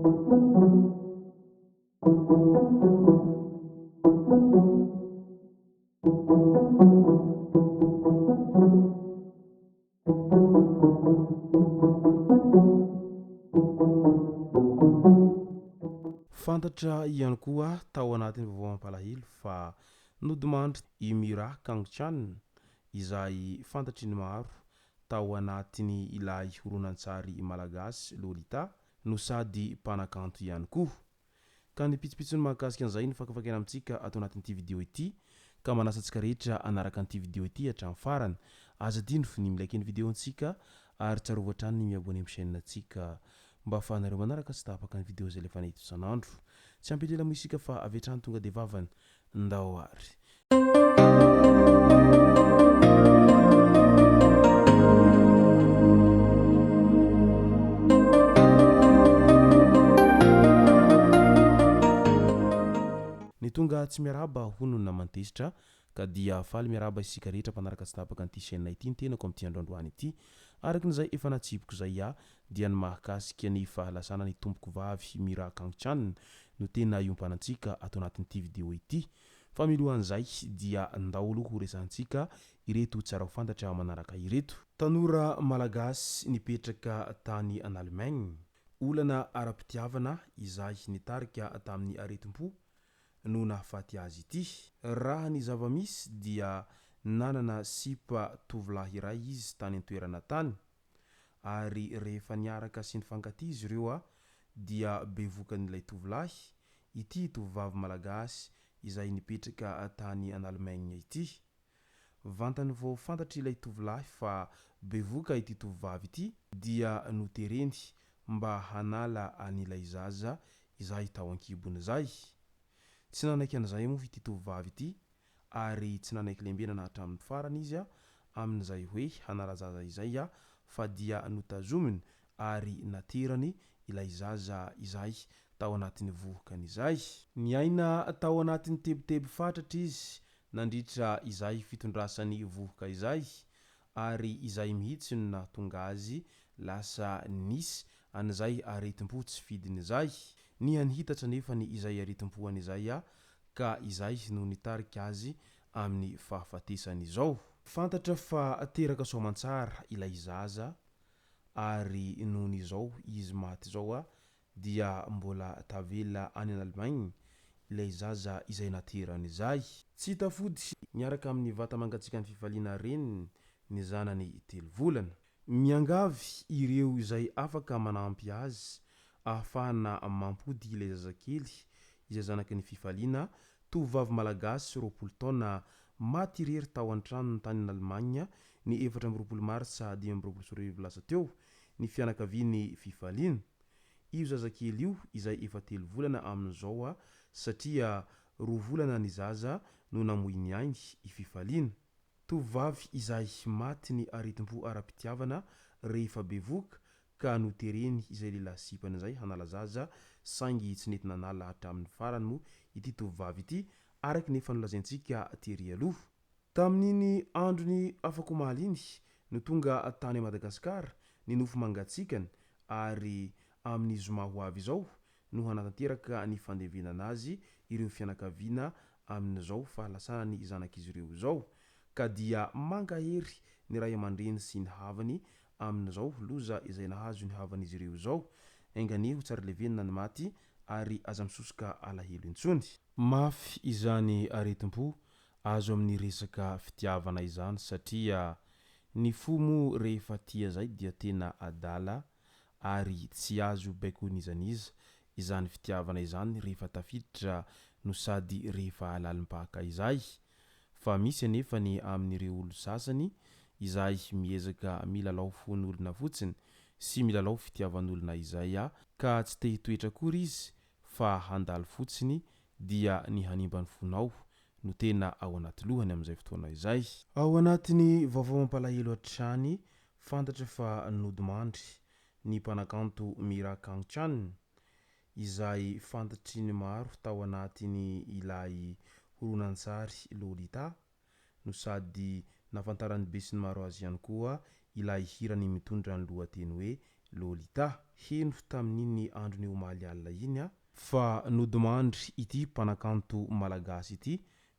Fantatra ihany koa tao anatin'ny vaovao mampalahelo fa nodimandry Imira Kangchan izay fantatry ny maro tao anatiny ilay horonan-tsary malagasy Lolita no sady mpanakanto ihany koa. Ka ny pitsopitsony mahakasika an'izay ny fakafakena amintsika ato anatin'ity vidéo ity ka manasa antsika rehetra anaraka an'ity vidéo ity hatramin'ny farany. Aza dino ny milaiky ny vidéo antsika ary tsarovatra hatrany ny miabone amin'ny chaîne antsika mba ahafahanareo manaraka sy tapaka ny vidéo zay lefa nahita isan'andro. Tsy ampilela mo isika fa avy hatrany tonga de vavany ndao ary. Ny tonga tsy miaraba hono namantesitra ka dia faly miaraba isika rehetra mpanaraka sy tapaka an'ity chaîne ity ny tenako amin'ity androandroany ity. Arakin'izay efa natsipiko zay dia ny mahakasika ny fahalasana ny tompoko vavy Mira Kangchan no tena iompanantsika ato anatin'ity vidéo ity. Fa milohan'izay dia ndao aloha ho resantsika ireto tsara ho fantatra manaraka ireto. Tanora malagasy nipetraka tany an'Allemagne, olana ara-pitiavana izay nitarika tamin'ny aretim-po no nahafaty azy ity. Raha ny zava-misy dia nanana sipa tovolahy iray izy tany an-toerana tany ary rehefa niaraka sy nifankatia izy ireo dia bevokan'ilay tovolahy ity tovovavy malagasy izay nipetraka tany an'Allemagne ity. Vantany vao fantatry ilay tovolahy fa bevoka ity tovovavy ity dia notereny mba hanala an'ilay zaza izay tao an-kibony zay. Tsy nanaiky an'izay moa ity tovovavy ity ary tsy nanaiky lembena na hatramin'ny farany izy amin'izay hoe hanala zaza izay fa dia notazominy ary naterany ilay zaza izay tao anatin'ny vohokany izay. Niaina tao anatin'ny tebotebo fatratra izy nandritra izay fitondrasany vohoka izay ary izay mihitsy no nahatonga azy lasa nisy an'izay aretim-po tsy fidiny izay. Niany hitatra nefa ny izay aretim-poany izay ka izay no nitarika azy amin'ny fahafatesany izao. Fantatra fa teraka soamantsara ilay zaza ary nohon' izao izy maty izao dia mbola tavela any an'Allemagne ilay zaza izay naterany izay. Tsy tafody niaraka amin'ny vata mangatsiaka ny fifaliana reniny ny zanany 3 volana. Miangavy ireo izay afaka manampy azy ahafahana mampody ilay zazakely izay zanaky ny fifaliana. Tovovavy malagasy 20 taona maty irery tao an-trano tany an'Allemagne ny 24 martsa 2024 lasa teo ny fianakaviany fifaliana. Io zazakely io izay efa 3 volana amin'izao satria 2 volana ny zaza no namoy ainy ififaliana. Tovovavy izay maty ny aretim-po ara-pitiavana rehefa bevoka ka notereny izay lehilahy sipany izay hanala zaza saingy tsy nety nanala hatramin'ny farany moa ity tovovavy ity araky nefa nolazaintsika tery aloha. Tamin'iny androny afaka omaliny no tonga tany Madagasikara ny nofo mangatsikany ary amin'ny zoma ho avy izao no hanatanteraka ny fandevenana azy ireo fianakaviana amin'izao fahalasana ny zanak'izy ireo izao ka dia mangahery ny ray aman-dreny sy ny havany amin'izao loza izay nahazo ny havan'izy ireo izao. Engany ho tsara levenina ny maty ary aza misosoka alahelo intsony. Mafy izany aretim-po azo amin'ny resaka fitiavana izany satria ny fo moa rehefa tia zay dia tena adala ary tsy azo baikonizaniza izany fitiavana izany rehefa tafiditra no sady rehefa alalim-paka izay. Fa misy anefa ny amin'ireo olo sasany izay miezaka milalao fon'olona fotsiny sy milalao fitiavan'olona izay ka tsy te hitoetra akory izy fa handalo fotsiny dia ny hanimba ny fonao no tena ao anaty lohany amin'izay fotoana izay. Ao anatin'ny vaovao mampalahelo hatrany fantatra fa nodimandry ny mpanakanto Mira Kangchan izay fantatry ny maro tao anatiny ilay horonan-tsary Lolita no sady nafantarany be sy ny maro azy ihany koa ilay hirany mitondra ny lohateny hoe Lolita heno tamin'iny andro ny omaly alina iny a fa nodimandry ity mpanakanto malagasy ity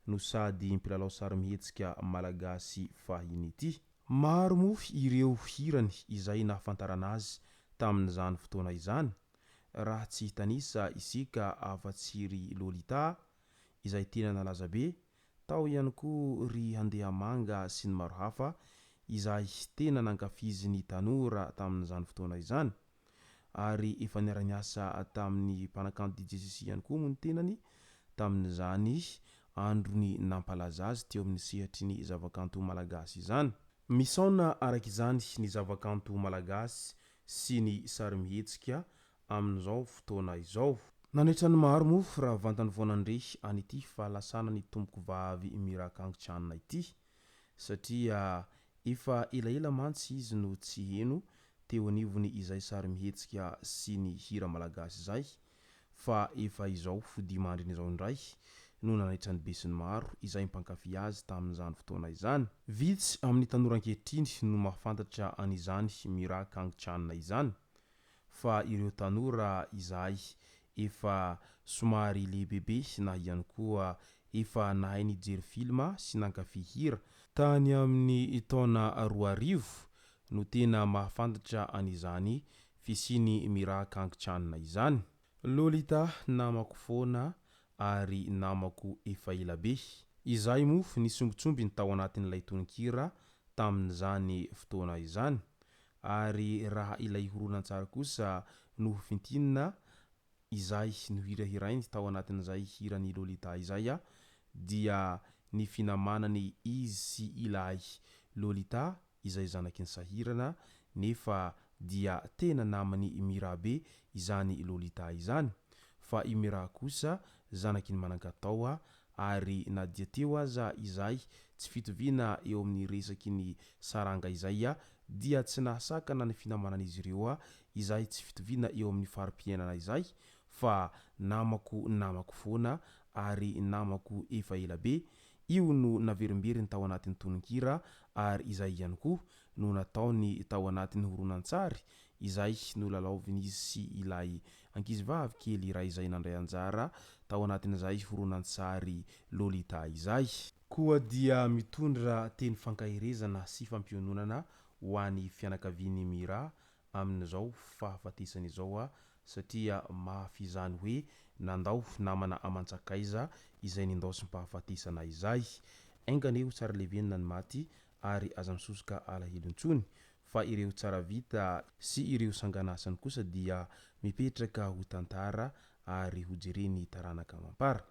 no sady mpilalao sary mihetsika malagasy fahiny ity. Maro moa ireo hirany izay nahafantarana azy tamin'izany fotoana izany. Raha tsy hitanisa isika afa-tsiry Lolita izay tena nalaza be, tao ihany koa ry Handehamanga sy ny maro hafa izay tena nankafiziny tanora tamin'izany fotoana izany. Ary efa niara-niasa tamin'ny mpanakanto DJ Sisy ihany koa moa ny tenany tamin'izany androny nampalaza azy teo amin'ny sehatry ny zavakanto malagasy izany. Misaona arak'izany ny zavakanto malagasy sy ny sary mihetsika amin'izao fotoana izao. Nanaitra ny maro moa raha vantany voanandrehy an'ity fahalasana ny tompoko vavy Mirakangitrianina ity satria efa elaela mantsy izy no tsy heno teo anivony izay sary mihetsika sy ny hira malagasy izay, fa efa izao fodimandriny izao indray no nanaitra ny be sy ny maro izay mpankafy azy tamin'izany fotoana izany. Vitsy amin'ny tanora ankehitriny no mahafantatra an'izany Mirakangitrianina izany, fa ireo tanora izay efa somary lehibebe na ihany koa efa nahay nijery filma sy nankafy hira tany amin'ny taona 2000 no tena mahafantatra an'izany fisiny Mirakangitrianina izany. Lolita namako foana ary namako efa elabe. Izay moa nisombotsomby ny tao anatin'ilay tononkira tamin'izany fotoana izany. Ary raha ilay horonan-tsary kosa no fintinina izay no hirahirainy tao anatin'izay hirany Lolita izay a, dia ny finamanany izy sy ilay Lolita izay zanaky ny sahirana nefa dia tena namany Mira be izany Lolita izany, fa i Mira kosa zanaky ny manankatao ary na dia teo aza izay tsy fitoviana eo amin'ny resaky ny saranga izay dia tsy nahasakana ny finamanan'izy ireo izay tsy fitoviana eo amin'ny farim-piainana izay, fa namako foana ary namako efa elabe. Io no naverimbery ny tao anatin'ny tononkira ary izay ihany koa no nataony tao anatin'ny horonan-tsary izay no lalaovin'izy sy ilay ankizivavy kely iray izay nandray anjara tao anatin'izay horonan-tsary Lolita izay. Koa dia mitondra teny fankahirezana sy fampiononana ho an'ny fianakavian'i Mira amin'izao fahafatesany izao satria mafy izany hoe nandao namana aman-tsakaiza izay nindaosim-pahafatesana izay. Ainganeo tsara levenina ny maty ary aza misosoka alahelontsony, fa ireo tsara vita sy ireo sanganasany kosa dia mipetraka ho tantara ary ho jereny taranaka mampara.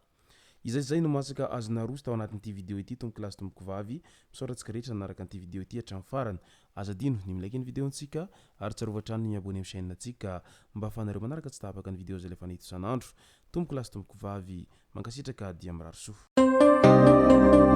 Izay no masaka azona roso tao anatin'ity video ity tompoko lasy tompoko vavy. Misaotratsika rehetra nanaraka an'ity video ity hatramin'ny farany. Azadino ny milaiky ny videontsika ary tsarovatrany ny miabone amin'ny chaîne antsika mba ahafahanareo manaraka tsy tapaka ny video zay lefa nahita isan'andro. Tompoko lasy tompoko vavy mankasitraka dia mirary soa.